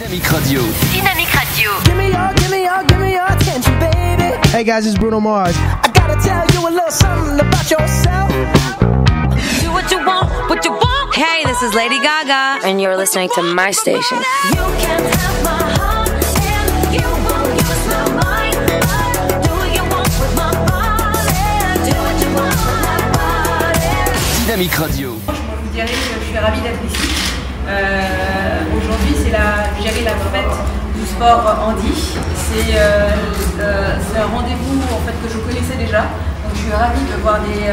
Dynamique Radio. Dynamique Radio. Give me your attention, baby. Hey guys, it's Bruno Mars. I gotta tell you a little something about yourself. Do what you want, what you want. Hey, this is Lady Gaga, and you're listening to my station. You can have my heart, and you won't use my mind. Do what you want with my body. Do what you want with my body. Dynamique Radio. Je vous dirais que je suis ravie d'être ici. Aujourd'hui, c'est la fête du sport handi. C'est un rendez-vous en fait que je connaissais déjà. Donc je suis ravie de voir des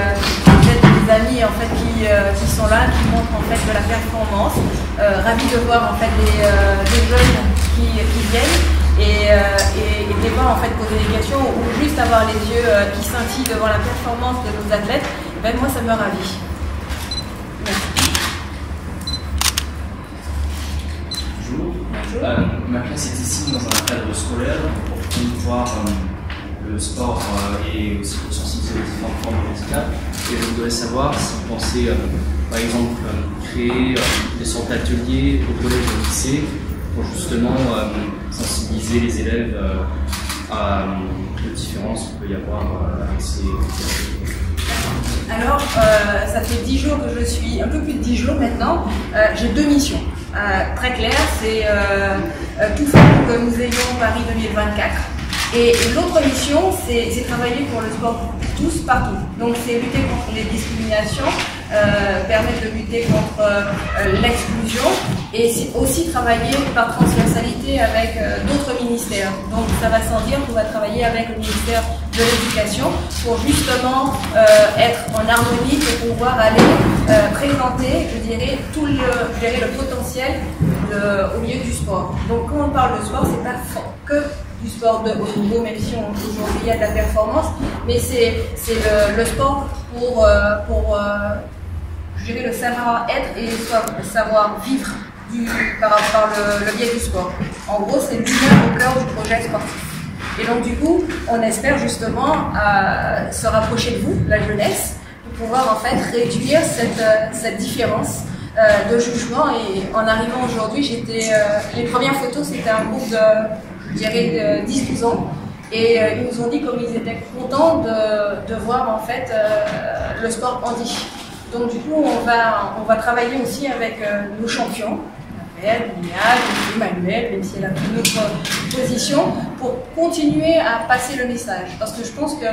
amis en fait qui sont là, qui montrent en fait de la performance. Ravie de voir en fait des jeunes qui viennent et de les voir en fait poser des questions ou juste avoir les yeux qui scintillent devant la performance de nos athlètes. Ben moi ça me ravit. Ma classe est ici dans un cadre scolaire pour promouvoir le sport et aussi pour sensibiliser aux différentes formes de handicap. Et je voudrais savoir si vous pensez, par exemple, créer des sortes d'ateliers au collège et au lycée pour justement sensibiliser les élèves aux différences qu'il peut y avoir avec ces Alors, ça fait 10 jours que je suis, un peu plus de 10 jours maintenant, j'ai 2 missions. Très claires, c'est tout faire pour que nous ayons Paris 2024. Et l'autre mission, c'est travailler pour le sport pour tous, partout. Donc c'est lutter contre les discriminations, permettre de lutter contre l'exclusion et aussi travailler par transversalité avec d'autres ministères. Donc ça va sans dire qu'on va travailler avec le ministère de l'Éducation pour justement être en harmonie pour pouvoir aller présenter, je dirais, le potentiel au milieu du sport. Donc quand on parle de sport, c'est pas que du sport de haut niveau, même si aujourd'hui il y a de la performance, mais c'est le sport pour je dirais, le savoir-être et le savoir-vivre par le biais du sport. En gros, c'est l'humain au cœur du projet sportif. Et donc du coup, on espère justement se rapprocher de vous, la jeunesse, pour pouvoir en fait réduire cette différence de jugement. Et en arrivant aujourd'hui, les premières photos, c'était un groupe de, je dirais, de 10-12 ans. Et ils nous ont dit comme ils étaient contents de voir en fait le sport handi. Donc du coup, on va travailler aussi avec nos champions, Emmanuel, même si elle a pris une autre position, pour continuer à passer le message. Parce que je pense que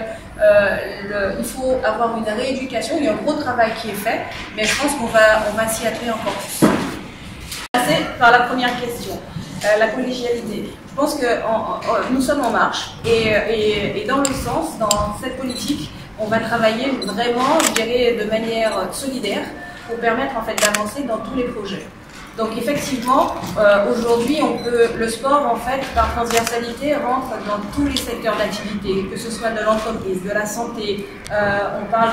il faut avoir une rééducation, il y a un gros travail qui est fait, mais je pense qu'on va s'y atteler encore plus. Passer par la première question. La collégialité. Je pense que nous sommes en marche et dans le sens, dans cette politique, on va travailler vraiment, je dirais, de manière solidaire pour permettre en fait d'avancer dans tous les projets. Donc effectivement, aujourd'hui, le sport en fait par transversalité rentre dans tous les secteurs d'activité, que ce soit de l'entreprise, de la santé, on parle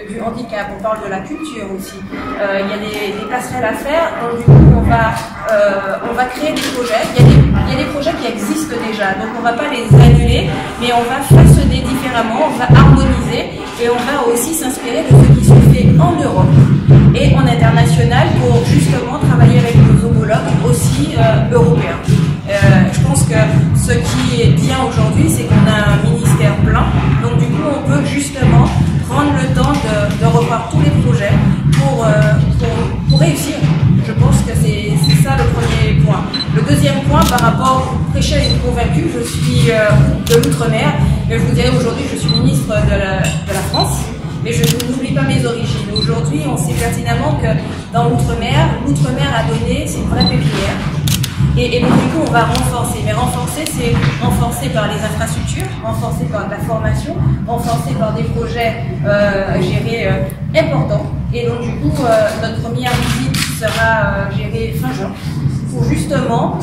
du handicap, on parle de la culture aussi. Il y a des passerelles à faire, donc du coup on va créer des projets. Il y a des projets qui existent déjà, donc on ne va pas les annuler, mais on va façonner différemment, on va harmoniser et on va aussi s'inspirer de ce qui se fait en Europe et en international pour justement travailler avec nos homologues aussi européens. Je pense que ce qui est bien aujourd'hui, c'est qu'on a un ministère plein, donc du coup on peut justement prendre le temps de revoir tous les projets pour réussir. Je pense que c'est ça le premier point. Le deuxième point, par rapport au prêcher à une convaincue, je suis de l'outre-mer, mais je vous dirais aujourd'hui je suis ministre de la France. Mais je n'oublie pas mes origines. Aujourd'hui, on sait pertinemment que dans l'outre-mer a donné, c'est une vraie pépinière. Et donc, du coup, on va renforcer. Mais renforcer, c'est renforcer par les infrastructures, renforcer par la formation, renforcer par des projets gérés importants. Et donc, du coup, notre première visite sera gérée fin juin pour justement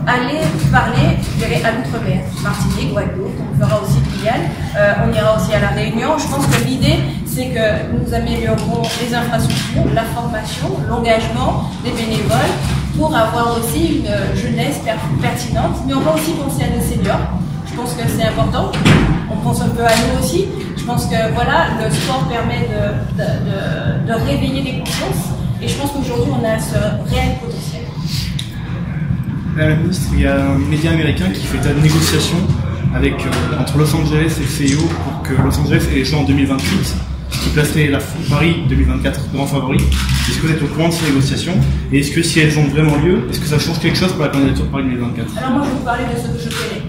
aller parler à l'outre-mer, Martinique, Guadeloupe, on fera aussi Guyane, on ira aussi à la Réunion. Je pense que l'idée, c'est que nous améliorerons les infrastructures, la formation, l'engagement des bénévoles pour avoir aussi une jeunesse pertinente, mais on va aussi penser à nos seniors. Je pense que c'est important, on pense un peu à nous aussi. Je pense que voilà, le sport permet de réveiller les consciences et je pense qu'aujourd'hui on a ce réel potentiel. Madame la ministre, il y a un média américain qui fait de négociations avec, entre Los Angeles et le CIO pour que Los Angeles ait les Jeux en 2028, ce qui placerait Paris 2024 grand favori. Est-ce que vous êtes au courant de ces négociations? Et est-ce que si elles ont vraiment lieu, est-ce que ça change quelque chose pour la candidature de Paris 2024? Alors moi je vais vous parler de ce que je connais,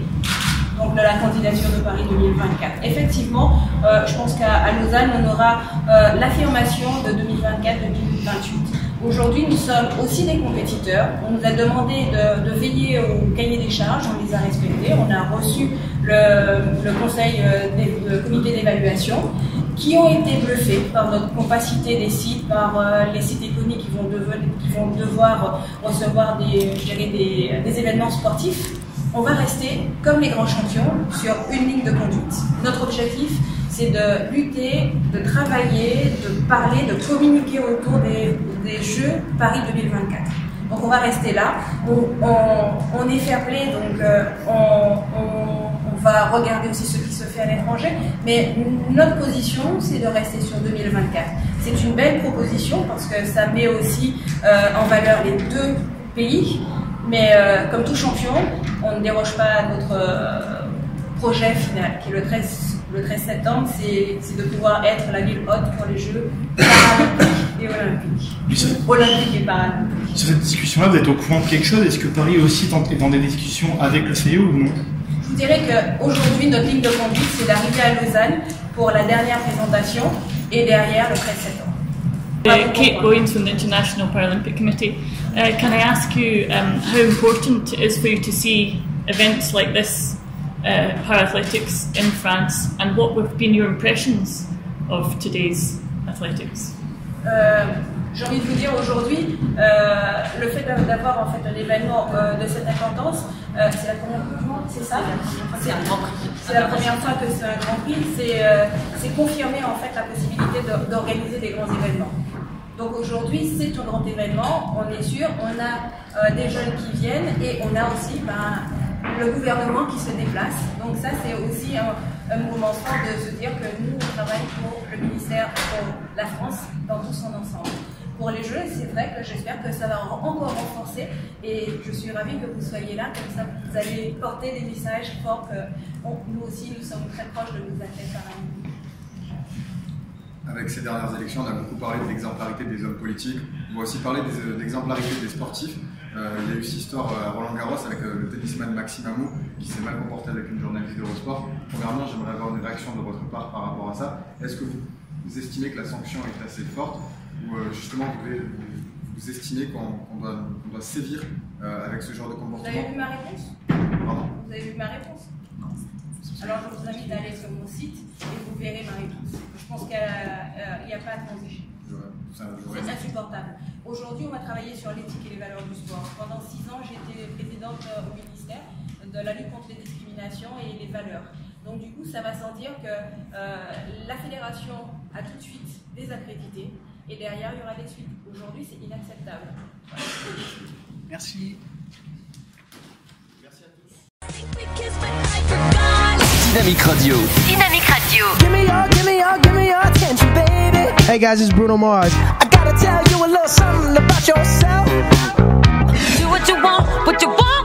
donc de la candidature de Paris 2024. Effectivement, je pense qu'à Lausanne, on aura l'affirmation de 2024-2028. Aujourd'hui, nous sommes aussi des compétiteurs. On nous a demandé de veiller au cahier des charges, on les a respectés. On a reçu le conseil, le comité d'évaluation, qui ont été bluffés par notre compacité des sites, par les sites iconiques qui vont devoir recevoir des événements sportifs. On va rester comme les grands champions sur une ligne de conduite. Notre objectif, c'est de lutter, de travailler, de parler, de communiquer autour des Jeux Paris 2024. Donc on va rester là. On est fair play, donc on va regarder aussi ce qui se fait à l'étranger. Mais notre position, c'est de rester sur 2024. C'est une belle proposition parce que ça met aussi en valeur les deux pays. Mais comme tout champion, on ne déroge pas à notre projet final, qui est le 13 septembre, c'est de pouvoir être la ville hôte pour les Jeux paralympiques et olympiques. Olympiques et paralympiques. Sur cette discussion-là, vous êtes au courant de quelque chose? Est-ce que Paris aussi est dans des discussions avec le CIO ou non? Je vous dirais qu'aujourd'hui, notre ligne de conduite, c'est d'arriver à Lausanne pour la dernière présentation et derrière le 13 septembre. Kate Boynes from the International Paralympic Committee. Can I ask you how important it is for you to see events like this, Parathletics in France, and what have been your impressions of today's athletics? J'ai envie de vous dire aujourd'hui, le fait d'avoir en fait un événement de cette importance, c'est la première fois, c'est ça? C'est la première fois que c'est un Grand Prix. C'est confirmer en fait la possibilité d'organiser des grands événements. Donc aujourd'hui, c'est un grand événement, on est sûr, on a des jeunes qui viennent et on a aussi le gouvernement qui se déplace. Donc ça, c'est aussi un mouvement fort de se dire que nous, on travaille pour le ministère, pour la France, dans tout son ensemble. Pour les Jeux, c'est vrai que j'espère que ça va encore renforcer et je suis ravie que vous soyez là, comme ça vous allez porter des messages forts que nous aussi, nous sommes très proches de nos athlètes paralympiques. Avec ces dernières élections, on a beaucoup parlé de l'exemplarité des hommes politiques. On va aussi parler d'exemplarité des sportifs. Il y a eu cette histoire à Roland-Garros avec le tennisman Maxime Amou qui s'est mal comporté avec une journaliste d'Eurosport. Premièrement, j'aimerais avoir une réaction de votre part par rapport à ça. Est-ce que vous estimez que la sanction est assez forte ou justement vous estimez qu'on doit sévir avec ce genre de comportement? Vous avez vu ma réponse? Pardon? Vous avez vu ma réponse? Non. Alors je vous invite à aller sur mon site et vous verrez ma réponse. Je pense qu'il n'y a pas de transition. C'est insupportable. Aujourd'hui, on va travailler sur l'éthique et les valeurs du sport. Pendant 6 ans, j'étais présidente au ministère de la lutte contre les discriminations et les valeurs. Donc du coup, ça va sans dire que la fédération a tout de suite des accrédités et derrière, il y aura des suites. Aujourd'hui, c'est inacceptable. Voilà. Merci. Dynamique Radio. Dynamique Radio. Give me your attention, baby. Hey guys, it's Bruno Mars. I gotta tell you a little something about yourself. Do what you want.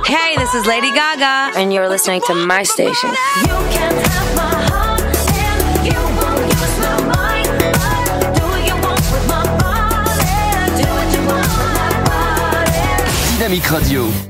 Hey, this is Lady Gaga, and you're listening to my station. You can have my heart and you won't use my mind. But do what you want with my body. Do what you want with my body. Dynamique Radio.